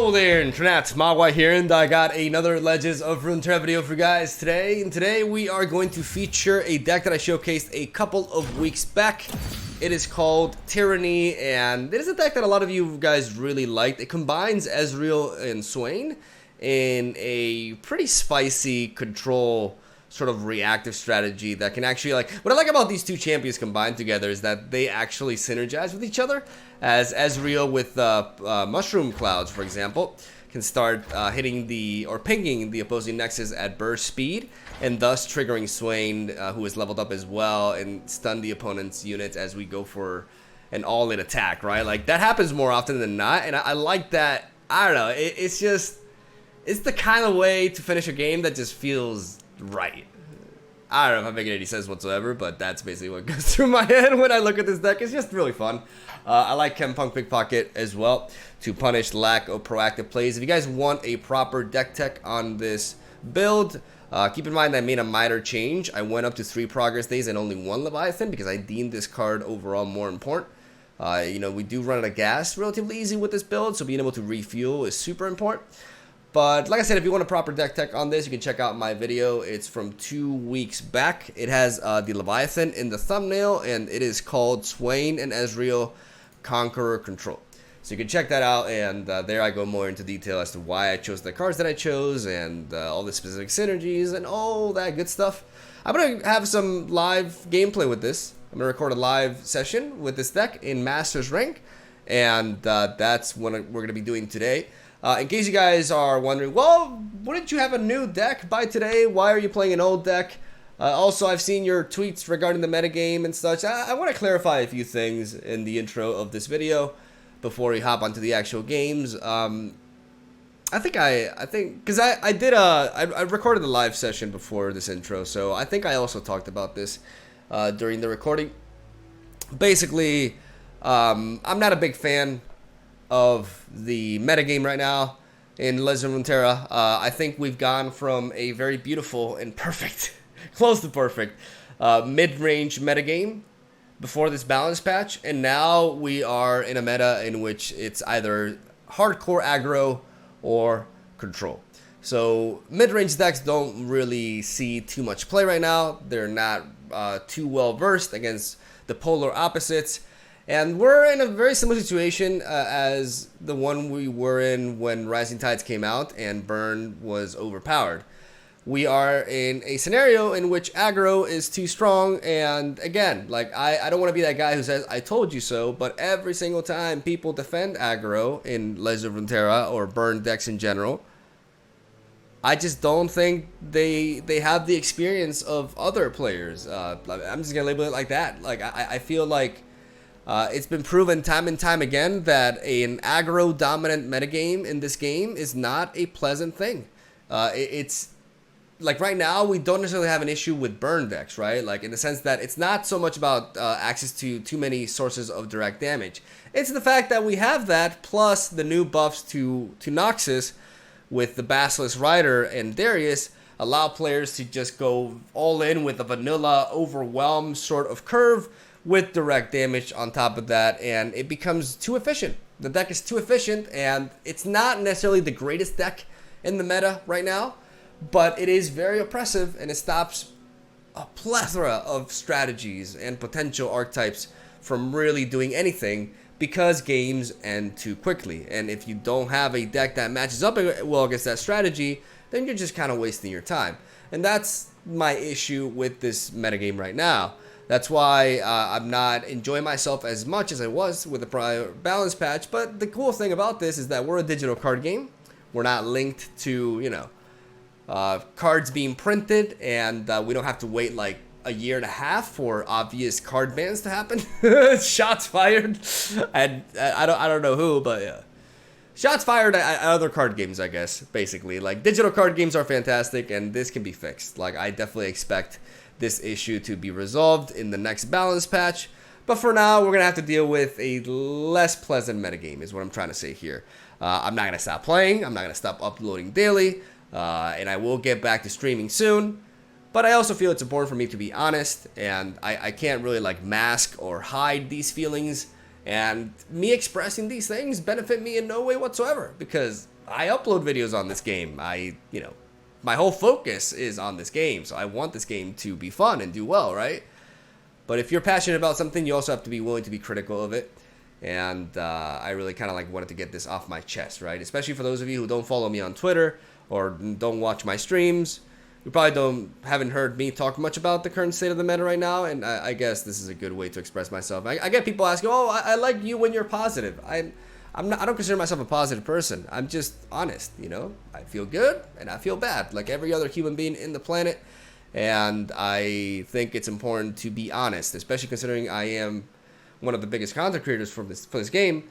Hello there, Internet. MegaMogwai here, and I got another Legends of Runeterra video for you guys today. And today we are going to feature a deck that I showcased a couple of weeks back. It is called Tyranny, and it is a deck that a lot of you guys really liked. It combines EZREAL and SWAIN in a pretty spicy control sort of reactive strategy that can actually, like, what I like about these two champions combined together is that they actually synergize with each other, as EZREAL with mushroom clouds, for example, can start hitting or pinging the opposing nexus at burst speed, and thus triggering SWAIN, who is leveled up as well, and stun the opponent's units as we go for an all-in attack, right? Like, that happens more often than not, and I like that. I don't know, it's the kind of way to finish a game that just feels right. I don't know if I'm making any sense whatsoever, but that's basically what goes through my head when I look at this deck. It's just really fun. I like Chempunk Pickpocket as well to punish lack of proactive plays. If you guys want a proper deck tech on this build, keep in mind that I made a minor change. I went up to 3 progress days and only 1 Leviathan because I deemed this card overall more important. You know, we do run out of gas relatively easy with this build, so being able to refuel is super important. But like I said, if you want a proper deck tech on this, you can check out my video. It's from 2 weeks back. It has the Leviathan in the thumbnail, and it is called SWAIN and EZREAL Conqueror Control. So you can check that out, and there I go more into detail as to why I chose the cards that I chose, and all the specific synergies, and all that good stuff. I'm going to have some live gameplay with this. I'm going to record a live session with this deck in Masters Rank, and that's what we're going to be doing today. In case you guys are wondering, well, wouldn't you have a new deck by today? Why are you playing an old deck? Also, I've seen your tweets regarding the metagame and such. I want to clarify a few things in the intro of this video before we hop onto the actual games. I think because I recorded the live session before this intro, so I think I also talked about this during the recording. Basically, I'm not a big fan of the metagame right now in Legends of Runeterra. I think we've gone from a very beautiful and perfect, close to perfect, mid-range metagame before this balance patch, and now we are in a meta in which it's either hardcore aggro or control. So mid-range decks don't really see too much play right now. They're not too well versed against the polar opposites. And we're in a very similar situation as the one we were in when Rising Tides came out and Burn was overpowered. We are in a scenario in which aggro is too strong, and again, like, I don't want to be that guy who says, I told you so, but every single time people defend aggro in Legends of Runeterra or Burn decks in general, I just don't think they have the experience of other players. I'm just going to label it like that. Like, I feel like it's been proven time and time again that an aggro-dominant metagame in this game is not a pleasant thing. It's like right now we don't necessarily have an issue with burn decks, right? Like in the sense that it's not so much about access to too many sources of direct damage. It's the fact that we have that plus the new buffs to Noxus with the Basilisk Rider and Darius allow players to just go all in with a vanilla overwhelm sort of curve with direct damage on top of that, and it becomes too efficient. The deck is too efficient, and it's not necessarily the greatest deck in the meta right now, but it is very oppressive, and it stops a plethora of strategies and potential archetypes from really doing anything because games end too quickly. And if you don't have a deck that matches up well against that strategy, then you're just kind of wasting your time. And that's my issue with this metagame right now. That's why I'm not enjoying myself as much as I was with the prior balance patch. But the cool thing about this is that we're a digital card game. We're not linked to, you know, cards being printed, and we don't have to wait like a year and a half for obvious card bans to happen. Shots fired. And I don't know who, but yeah. Shots fired at other card games, I guess, basically. Like, digital card games are fantastic, and this can be fixed. Like, I definitely expect this issue to be resolved in the next balance patch. But for now, we're going to have to deal with a less pleasant metagame, is what I'm trying to say here. I'm not going to stop playing. I'm not going to stop uploading daily. And I will get back to streaming soon. But I also feel it's important for me to be honest, and I can't really like mask or hide these feelings. And me expressing these things benefit me in no way whatsoever, because I upload videos on this game. My whole focus is on this game, so I want this game to be fun and do well, right? But if you're passionate about something, you also have to be willing to be critical of it. And I really kind of like wanted to get this off my chest, right? Especially for those of you who don't follow me on Twitter or don't watch my streams. You probably haven't heard me talk much about the current state of the meta right now, and I guess this is a good way to express myself. I get people asking, "Oh, I like you when you're positive." I don't consider myself a positive person. I'm just honest, you know. I feel good and I feel bad, like every other human being in the planet. And I think it's important to be honest, especially considering I am one of the biggest content creators for this game.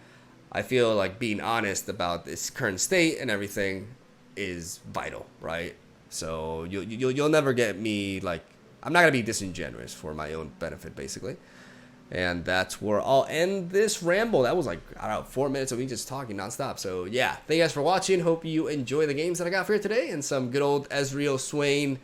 I feel like being honest about this current state and everything is vital, right? So you'll never get me, like, I'm not gonna be disingenuous for my own benefit, basically. And that's where I'll end this ramble. That was like, I don't know, 4 minutes of me just talking nonstop. So yeah, thank you guys for watching. Hope you enjoy the games that I got for you today and some good old EZREAL SWAIN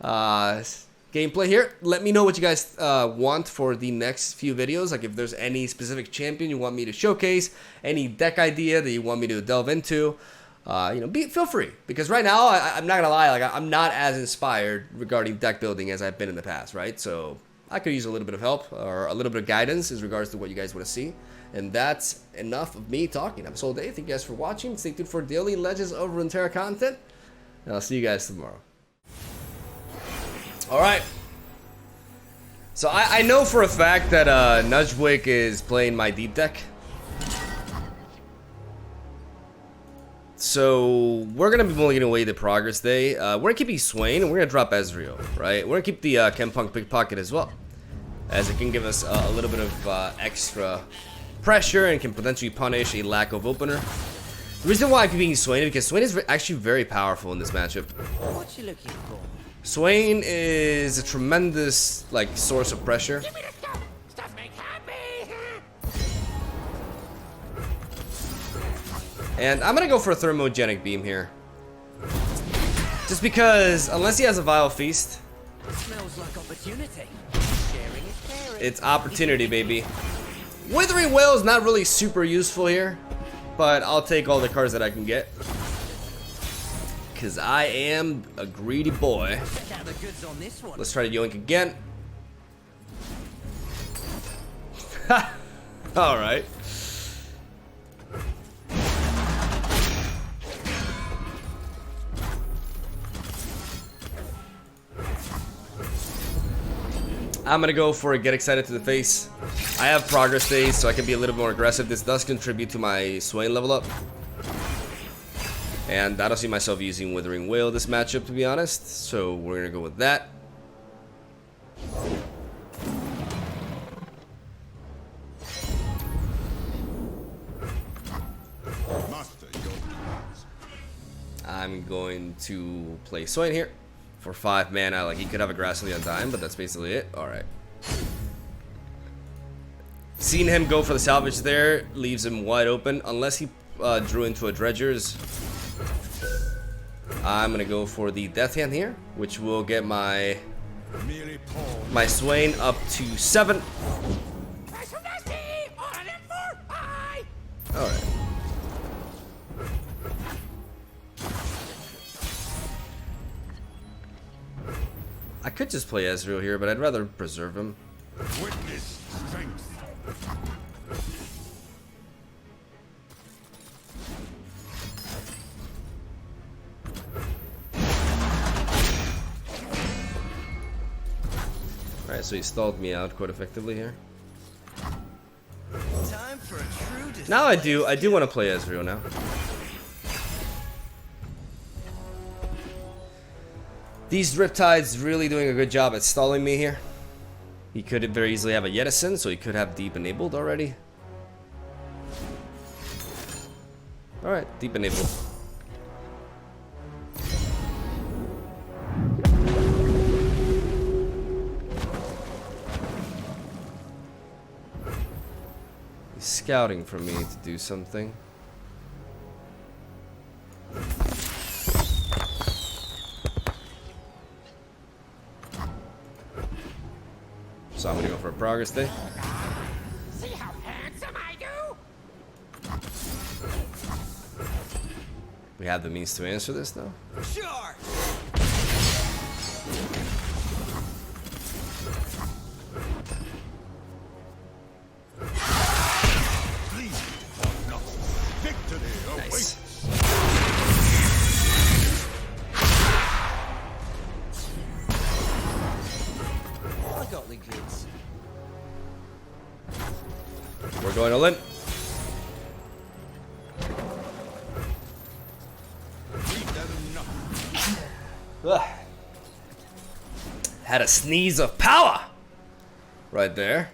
gameplay here. Let me know what you guys want for the next few videos. Like if there's any specific champion you want me to showcase, any deck idea that you want me to delve into. Feel free, because right now I'm not gonna lie, like I'm not as inspired regarding deck building as I've been in the past, right? So I could use a little bit of help or a little bit of guidance as regards to what you guys want to see. And that's enough of me talking. I'm Soul Dave. Thank you guys for watching. Stay tuned for daily Legends of Runeterra content, and I'll see you guys tomorrow. All right. So I know for a fact that Nudgewick is playing my deep deck. So we're gonna be mulling away the progress day. We're gonna keep SWAIN and we're gonna drop EZREAL, right? We're gonna keep the Chempunk Pickpocket as well, as it can give us a little bit of extra pressure and can potentially punish a lack of opener. The reason why I'm keeping SWAIN is because SWAIN is actually very powerful in this matchup. What you looking for? SWAIN is a tremendous source of pressure. Give me the stuff. Stuff make happy. And I'm gonna go for a thermogenic beam here. Just because, unless he has a vile feast, Smells like opportunity. Sharing is caring. it's opportunity, baby. Withering Wail is not really super useful here, but I'll take all the cards that I can get, because I am a greedy boy. Check out the goods on this one. Let's try to yoink again. Alright. I'm gonna go for a get excited to the face. I have progress days, so I can be a little more aggressive. This does contribute to my SWAIN level up. And I don't see myself using Withering Wail this matchup, to be honest. So we're gonna go with that. I'm going to play SWAIN here for 5 mana. Like, he could have a Grassly on time, but that's basically it. Alright. Seeing him go for the salvage there leaves him wide open, unless he drew into a Dredgers. I'm gonna go for the Death Hand here, which will get my SWAIN up to 7. Alright. I could just play EZREAL here, but I'd rather preserve him. Witness strength. Alright, so he stalled me out quite effectively here. Time for a true Now I do want to play EZREAL now. These Riptides really doing a good job at stalling me here. He could very easily have a Yedison, so he could have Deep enabled already. Alright, Deep enabled. He's scouting for me to do something. So I'm gonna go for a progress day. See how handsome I do? We have the means to answer this, though. Charge! Please, not victory Nice. awaits. I got the goods. We're going all in. We've done enough. Ugh. Had a sneeze of power right there.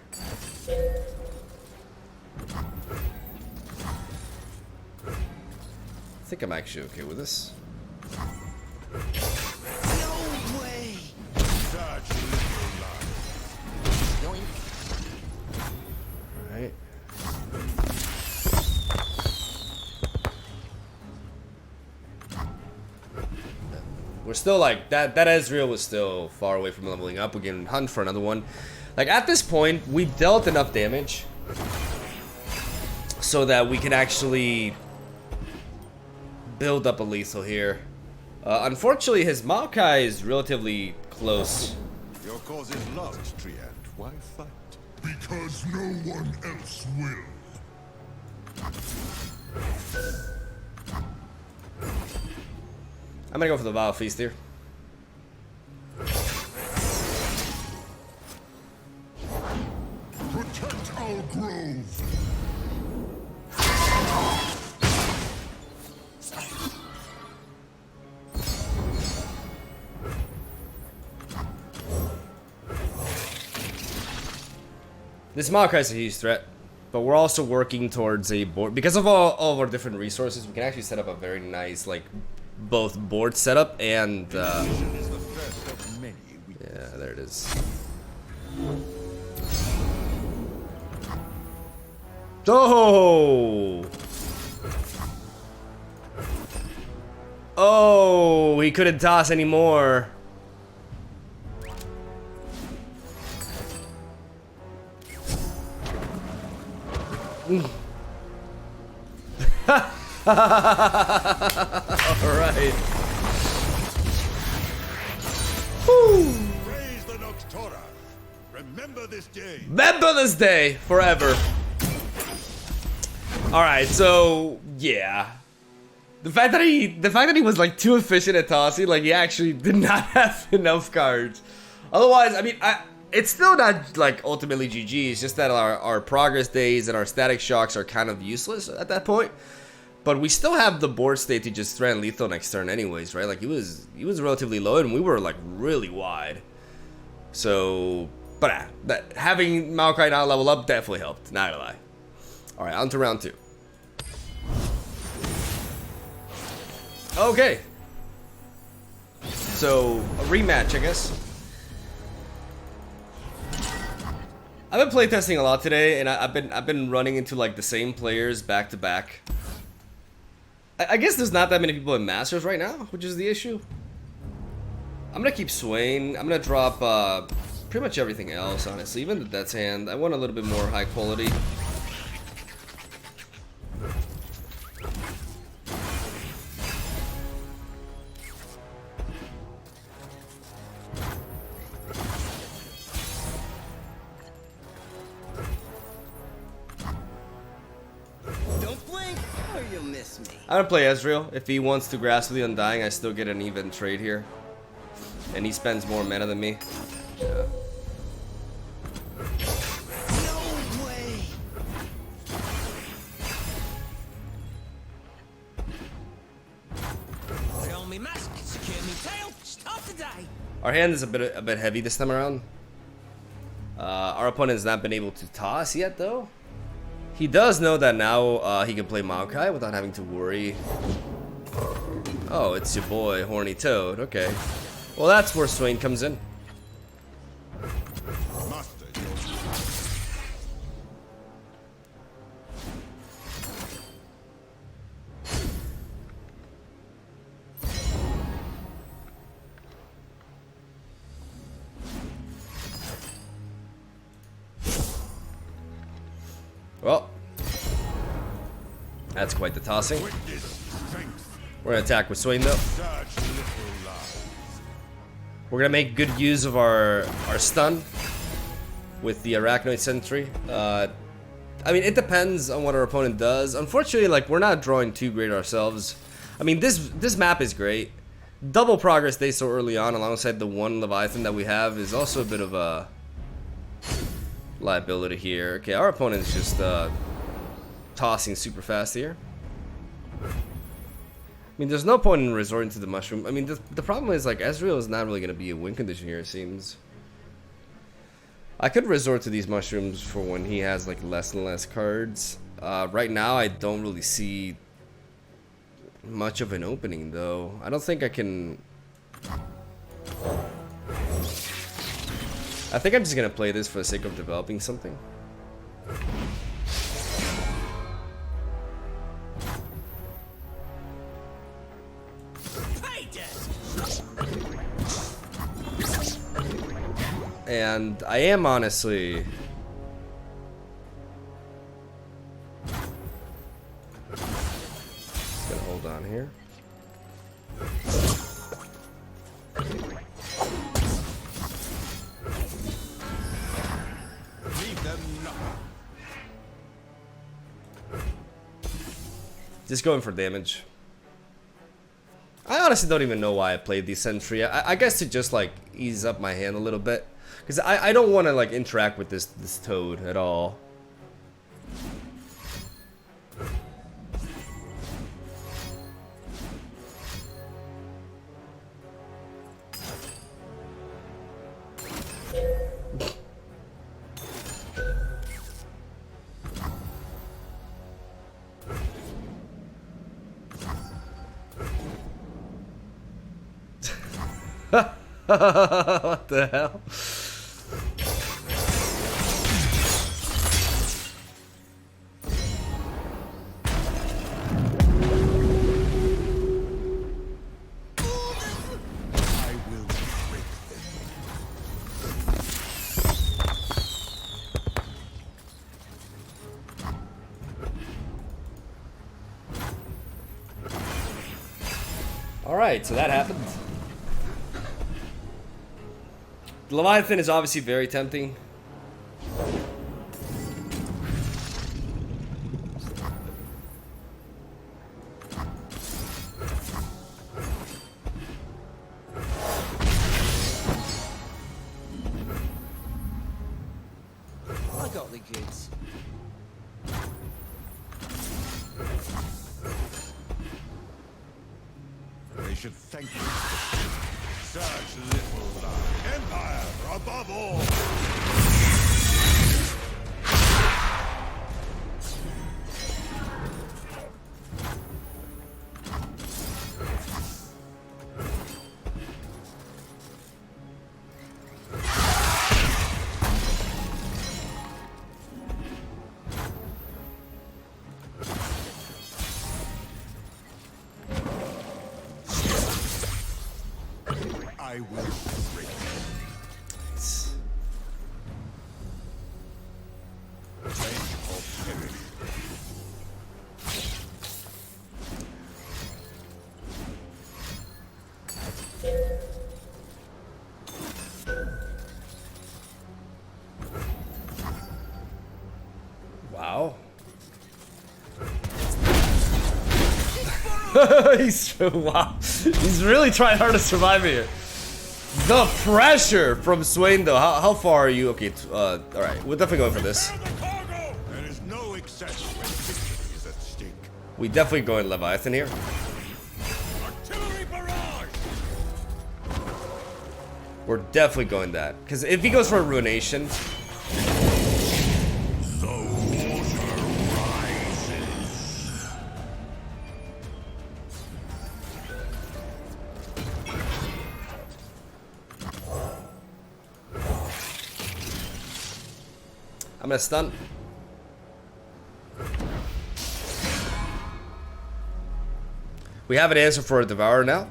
I think I'm actually okay with this. No way! Such little life. Yoink. Alright. We're still like that EZREAL was still far away from leveling up. We can hunt for another one. Like at this point, we dealt enough damage so that we can actually build up a lethal here. Unfortunately, his Maokai is relatively close. Your cause is lost, Triad. Why fight? Because no one else will. I'm gonna go for the Vile Feast here. Protect our grove. This Maokai is a huge threat, but we're also working towards a board. Because of all of our different resources, we can actually set up a very nice, like, both board setup and, Vision is the first of many weaknesses. yeah, there it is. Oh! Oh, he couldn't toss anymore. Alright. Praise the Noctora. Remember this day. Remember this day forever. Alright, so yeah. The fact that he was like too efficient at tossing, like he actually did not have enough cards. Otherwise, I mean, it's still not like ultimately GG. It's just that our progress days and our static shocks are kind of useless at that point. But we still have the board state to just threaten lethal next turn anyways, right? Like he was relatively low and we were like really wide. So, but that having Maokai not level up definitely helped, not gonna lie. Alright, on to round 2. Okay. So, a rematch, I guess. I've been playtesting a lot today, and I've been running into like the same players back to back. I guess there's not that many people in Masters right now, which is the issue. I'm gonna keep SWAIN. I'm gonna drop pretty much everything else, honestly. Even the Death's Hand. I want a little bit more high quality. Don't blink or you'll miss me. I'm gonna play EZREAL. If he wants to grasp the Undying, I still get an even trade here. And he spends more mana than me. Yeah. No way! Put on me mask, secure me tail, start the day! Our hand is a bit heavy this time around. Our opponent has not been able to toss yet, though. He does know that now he can play Maokai without having to worry. Oh, it's your boy, Horny Toad. Okay. Well, that's where SWAIN comes in. Master your Well, that's quite the tossing. witness strength. We're gonna attack with Swain though. Such little lies. We're gonna make good use of our stun with the Arachnoid Sentry. I mean, it depends on what our opponent does. Unfortunately, like, we're not drawing too great ourselves. I mean, this map is great. Double progress day so early on, alongside the one Leviathan that we have, is also a bit of a liability here. Okay, our opponent's just tossing super fast here. I mean, there's no point in resorting to the mushroom. I mean, the problem is, like, EZREAL is not really going to be a win condition here, it seems. I could resort to these mushrooms for when he has, like, less and less cards. Right now, I don't really see much of an opening, though. I don't think I can... I think I'm just going to play this for the sake of developing something. And I am honestly just gonna hold on here. Leave them nothing. Just going for damage. I honestly don't even know why I played the Sentry. I guess to just like ease up my hand a little bit. Because I don't want to like interact with this toad at all. What the hell? Alright, so that happened. The Leviathan is obviously very tempting. I got the goods. They should thank you. Such little lies. Empire above all. I will break them. Reign of perish. Wow. Wow. He's really trying hard to survive here. The pressure from Swain though. How far are you? Okay, alright. We're definitely going for this. There is no excess when victory is at stake. We definitely going Leviathan here. Artillery barrage! We're definitely going that. Because if he goes for a Ruination, The water rises. I'm gonna stun. We have an answer for a Devourer now.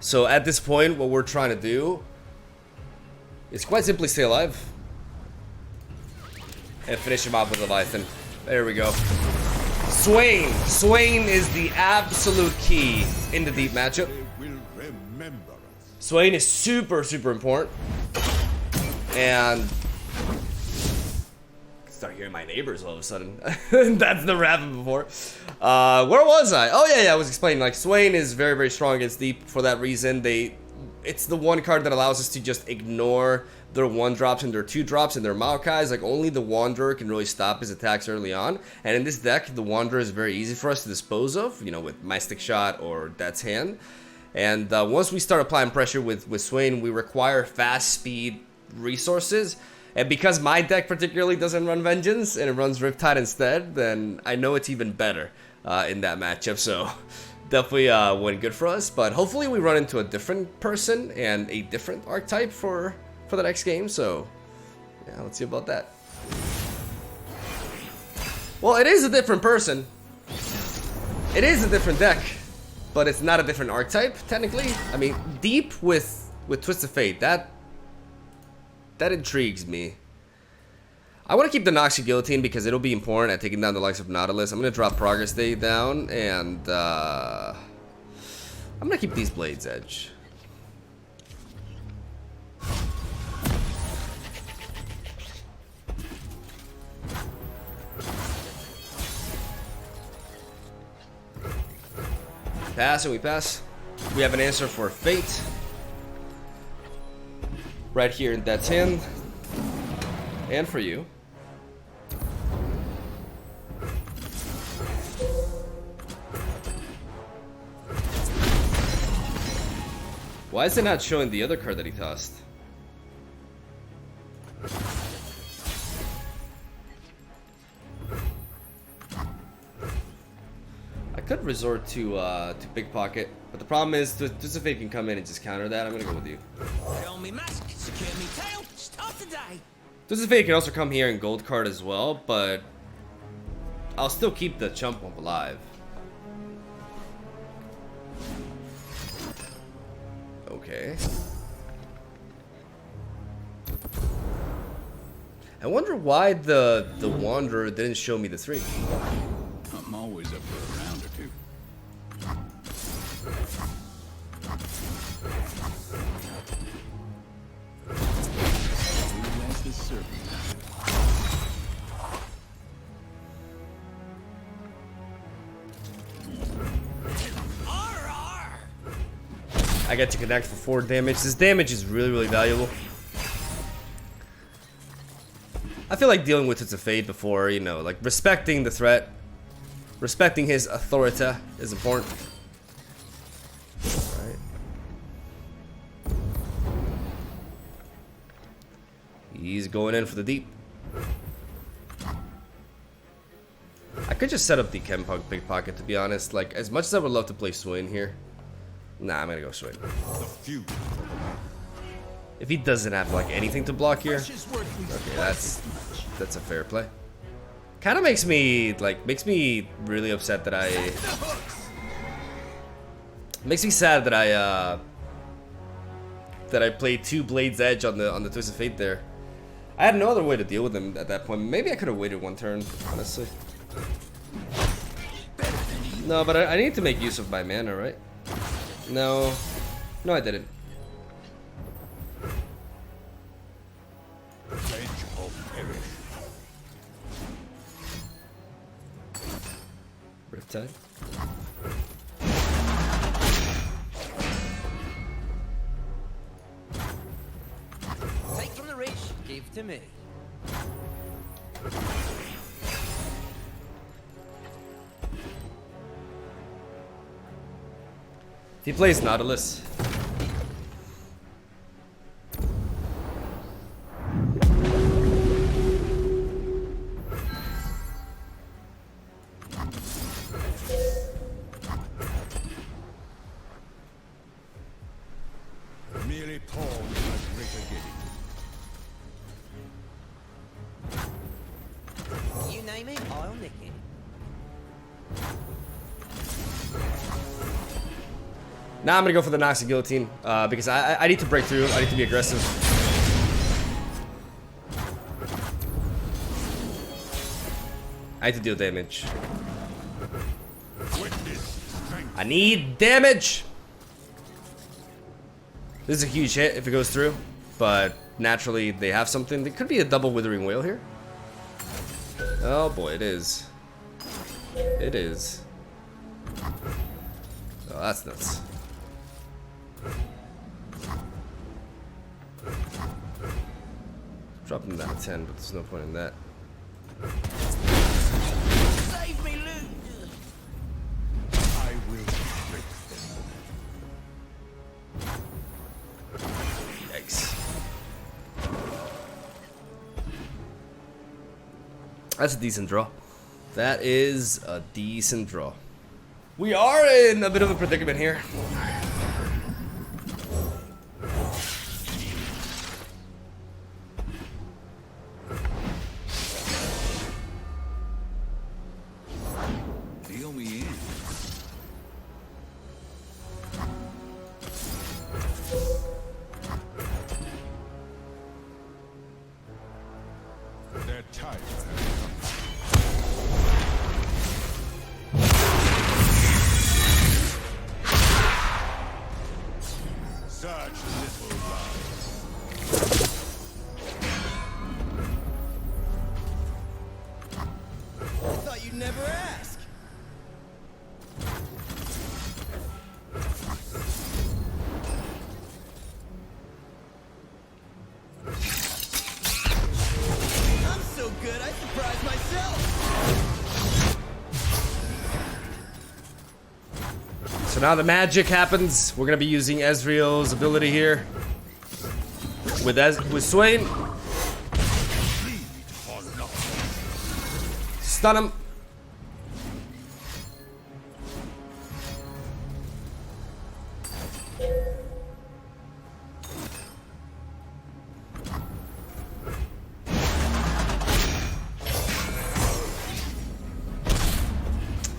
So at this point, what we're trying to do is quite simply stay alive. And finish him off with Leviathan. There we go. Swain. Swain is the absolute key in the deep matchup. They will remember us. Swain is super, super important. And start hearing my neighbors all of a sudden. That's never happened before. Where was I? Oh yeah, I was explaining, like, Swain is very, very strong against deep for that reason. It's the one card that allows us to just ignore their 1-drops and their 2-drops and their Maokais. Like, only the Wanderer can really stop his attacks early on. And in this deck, the Wanderer is very easy for us to dispose of, you know, with Mystic Shot or Death's Hand. And once we start applying pressure with Swain, we require fast speed resources. And because my deck particularly doesn't run Vengeance and it runs Riptide instead, then I know it's even better in that matchup. So definitely went good for us. But hopefully we run into a different person and a different archetype for the next game. So yeah, let's see about that. Well, it is a different person. It is a different deck, but it's not a different archetype technically. I mean, deep with Twisted Fate, that intrigues me. I want to keep the Noxy Guillotine because it'll be important at taking down the likes of Nautilus. I'm going to drop Progress Day down, and I'm going to keep these Blades Edge. Pass, and we pass. We have an answer for Fate. Right here in Death's Hand. And for you. Why is it not showing the other card that he tossed? I could resort to Pickpocket, but the problem is Twisted Fate can come in and just counter that. I'm gonna go with you. Put on me mask, secure me tail, start the day. Twisted Fate can also come here and gold card as well, but I'll still keep the Chump Wump alive. Okay. I wonder why the Wanderer didn't show me the 3. I'm always up for a round or two. Who has the serpent? I get to connect for 4 damage. This damage is really, really valuable. I feel like dealing with Twisted Fate before, you know, like respecting the threat, respecting his authority is important. Alright. He's going in for the deep. I could just set up the Chempug Pickpocket, to be honest. Like, as much as I would love to play Swain here. Nah, I'm gonna go Swain. If he doesn't have like anything to block here, okay, that's a fair play. Kind of makes me really upset that makes me sad that I played 2 Blades Edge on the Twisted Fate there. I had no other way to deal with him at that point. Maybe I could have waited 1 turn, honestly. No, but I need to make use of my mana, right? No, I didn't. Riptide. Take from the rich, give to me. If he plays Nautilus. Merely pawn as greater getting. You name it, I'll nick it. Now I'm gonna go for the Noxy Guillotine because I need to break through. I need to be aggressive. I need to deal damage. Witness strength. I need damage. This is a huge hit if it goes through, but naturally they have something. There could be a double Withering Whale here. Oh boy, it is. It is. Oh, that's nuts. Drop them down to 10, but there's no point in that. Save me, loot! I will break them. Yikes. That's a decent draw. That is a decent draw. We are in a bit of a predicament here. Deal me in. Their time. Such little lies. Thought you'd never ask. I'm so good, I surprised myself. So now the magic happens. We're gonna be using EZREAL's ability here with SWAIN. Stun him.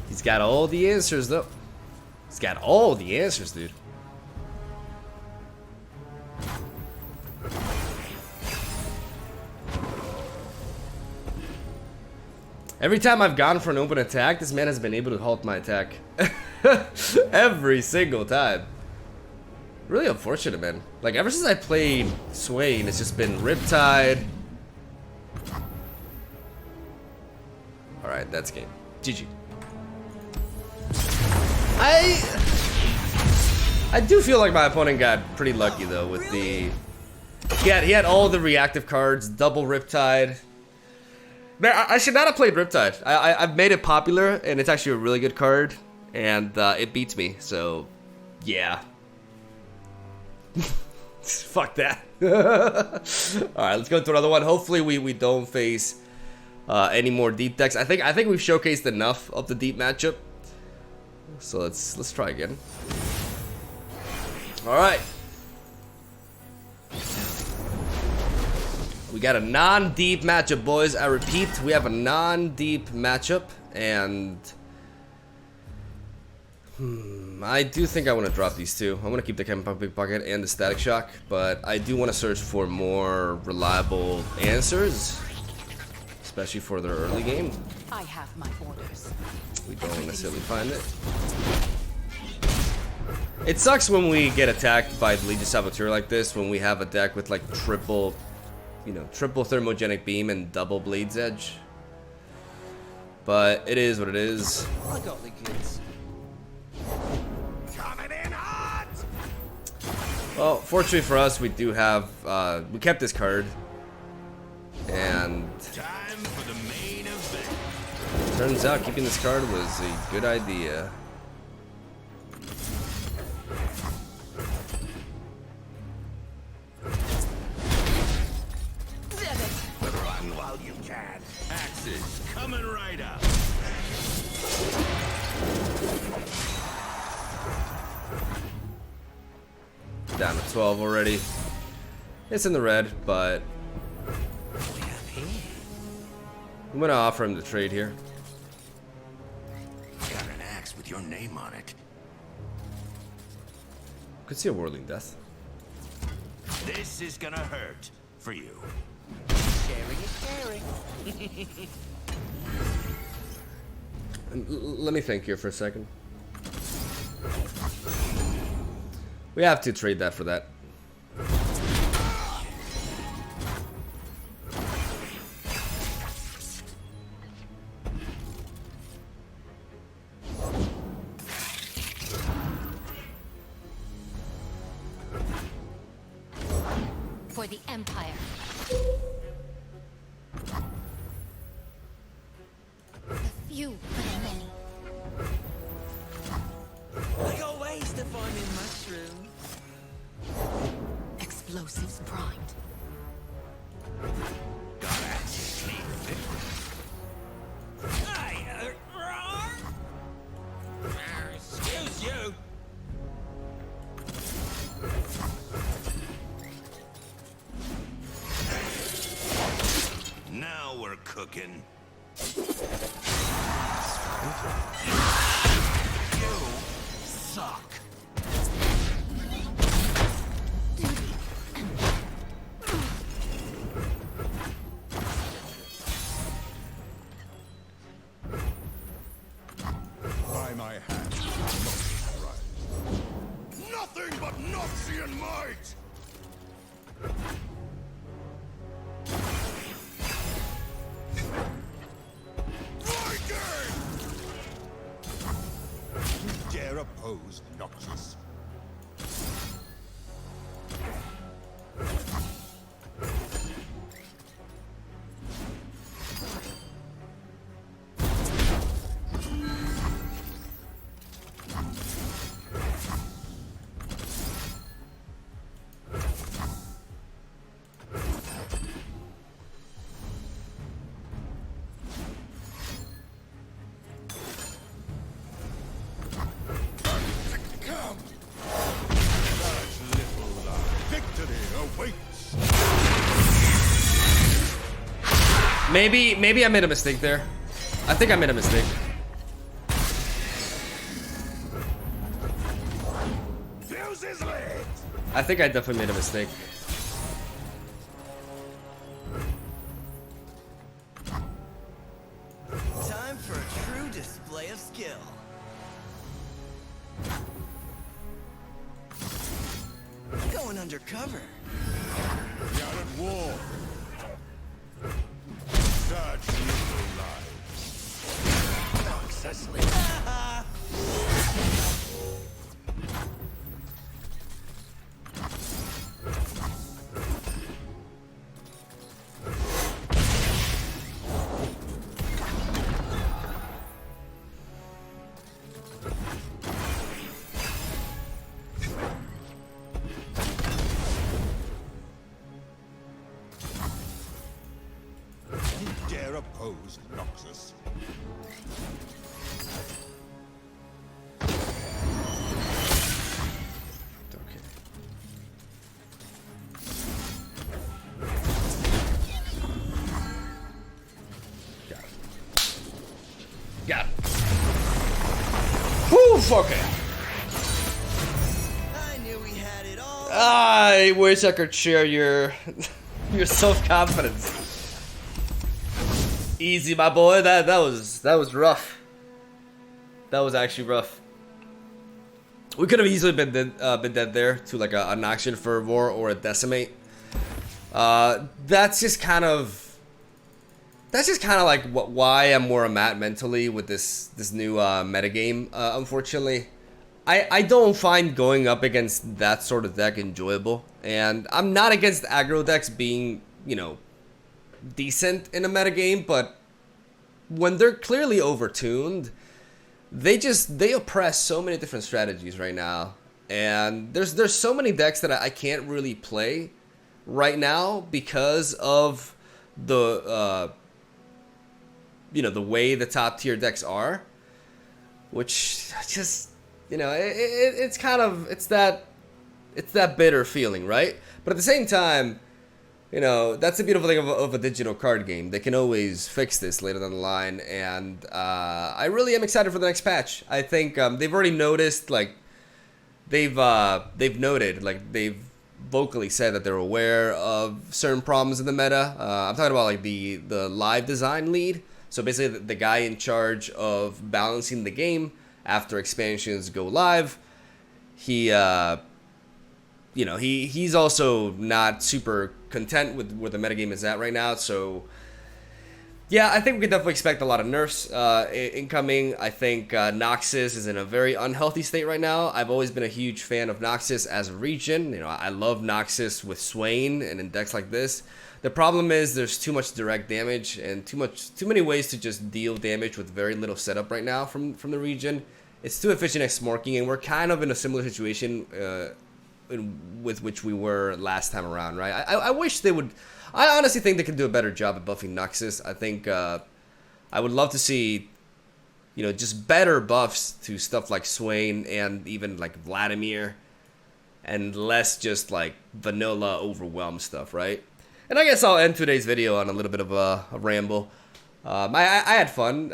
He's got all the answers though. He's got all the answers, dude. Every time I've gone for an open attack, this man has been able to halt my attack. Every single time. Really unfortunate, man. Like, ever since I played SWAIN, it's just been Riptide. Alright, that's game. GG. I do feel like my opponent got pretty lucky, though, with the... He had all the reactive cards, double Riptide. Man, I should not have played Riptide. I've made it popular, and it's actually a really good card, and it beats me, so yeah. Fuck that. Alright, let's go to another one. Hopefully we don't face any more deep decks. I think we've showcased enough of the deep matchup. So let's try again. Alright. We got a non-deep matchup, boys. I repeat, we have a non-deep matchup, and I do think I want to drop these two. I want to keep the MegaMogwai pocket and the Static Shock, but I do want to search for more reliable answers, especially for their early game. I have my orders. We don't necessarily find it. It sucks when we get attacked by the Legion Saboteur like this, when we have a deck with like triple thermogenic beam and double Blade's Edge. But it is what it is. I got the goods. Coming in hot! Well, fortunately for us, we do have we kept this card, and Time for the main event. turns out keeping this card was a good idea. Run while you can. Axes coming right up. Down to 12 already. It's in the red, but I'm gonna offer him the trade here. Got an axe with your name on it. Could see a Whirling Death. This is gonna hurt for you. Sharing is caring. Let me think here for a second. We have to trade that for that. For the Empire. The few for the many. I got ways to find me mushrooms. Explosives primed. Hey, excuse you. Now we're cooking. You suck. By my hand, nothing but Noxian might. Dare oppose Noxus. Maybe I made a mistake there. I think I made a mistake. Fuse is lit. I think I definitely made a mistake. Time for a true display of skill. Going undercover. We are at war. Such little lives. Noxus. Dare oppose Noxus. Okay. Got it. Whew, okay. I knew we had it all. I wish I could share your your self-confidence. Easy, my boy. That was rough. That was actually rough. We could have easily been dead there to like an action for war or a decimate. That's just kind of like why I'm where I'm at mentally with this new metagame. Unfortunately, I don't find going up against that sort of deck enjoyable, and I'm not against aggro decks being, you know, decent in a metagame, but when they're clearly overtuned, they oppress so many different strategies right now, and there's so many decks that I can't really play right now because of the you know, the way the top tier decks are, which just, you know, it's kind of, it's that bitter feeling, right? But at the same time, you know, that's the beautiful thing of a digital card game. They can always fix this later down the line, and I really am excited for the next patch. I think they've already noticed, like, they've noted, like, they've vocally said that they're aware of certain problems in the meta. I'm talking about like the live design lead So basically, the guy in charge of balancing the game after expansions go live, he, you know, he's also not super content with where the metagame is at right now. So yeah, I think we can definitely expect a lot of nerfs incoming. I think Noxus is in a very unhealthy state right now. I've always been a huge fan of Noxus as a region. You know, I love Noxus with SWAIN and in decks like this. The problem is there's too much direct damage and too many ways to just deal damage with very little setup right now from the region. It's too efficient at smorking, and we're kind of in a similar situation with which we were last time around, right? I wish they would. I honestly think they could do a better job at buffing Noxus. I think I would love to see, you know, just better buffs to stuff like SWAIN and even like Vladimir, and less just like vanilla overwhelm stuff, right? And I guess I'll end today's video on a little bit of a ramble. I had fun,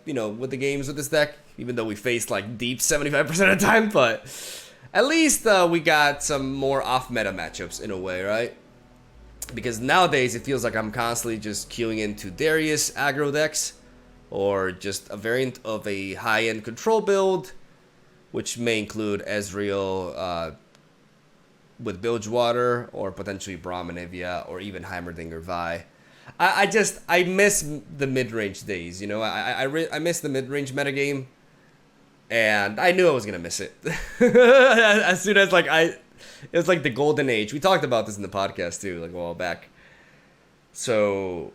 you know, with the games with this deck, even though we faced like deep 75% of the time, but at least we got some more off-meta matchups in a way, right? Because nowadays it feels like I'm constantly just queuing into Darius aggro decks, or just a variant of a high-end control build, which may include EZREAL with Bilgewater, or potentially Brahmanivia, or even Heimerdinger Vi. I miss the mid-range days, you know. I miss the mid-range metagame, and I knew I was gonna miss it as soon as like it was like the golden age. We talked about this in the podcast too, like a while back. So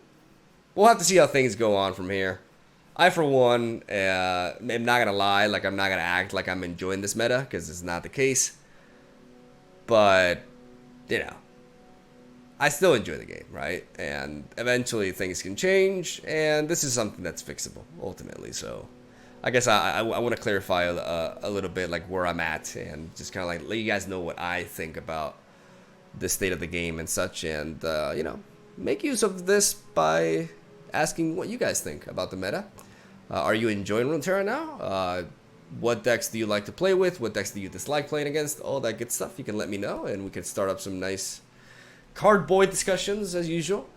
we'll have to see how things go on from here. I, for one, am not gonna lie, like I'm not gonna act like I'm enjoying this meta, because it's not the case. But you know, I still enjoy the game, right? And eventually things can change, and this is something that's fixable ultimately. So I guess I want to clarify a little bit like where I'm at, and just kind of like let you guys know what I think about the state of the game and such, and you know, make use of this by asking what you guys think about the meta. Are you enjoying Runeterra now? What decks do you like to play with? What decks do you dislike playing against? All that good stuff. You can let me know, and we can start up some nice cardboard discussions as usual.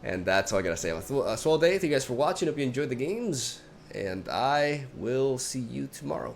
And that's all I gotta say. Swell day. Thank you guys for watching. Hope you enjoyed the games, and I will see you tomorrow.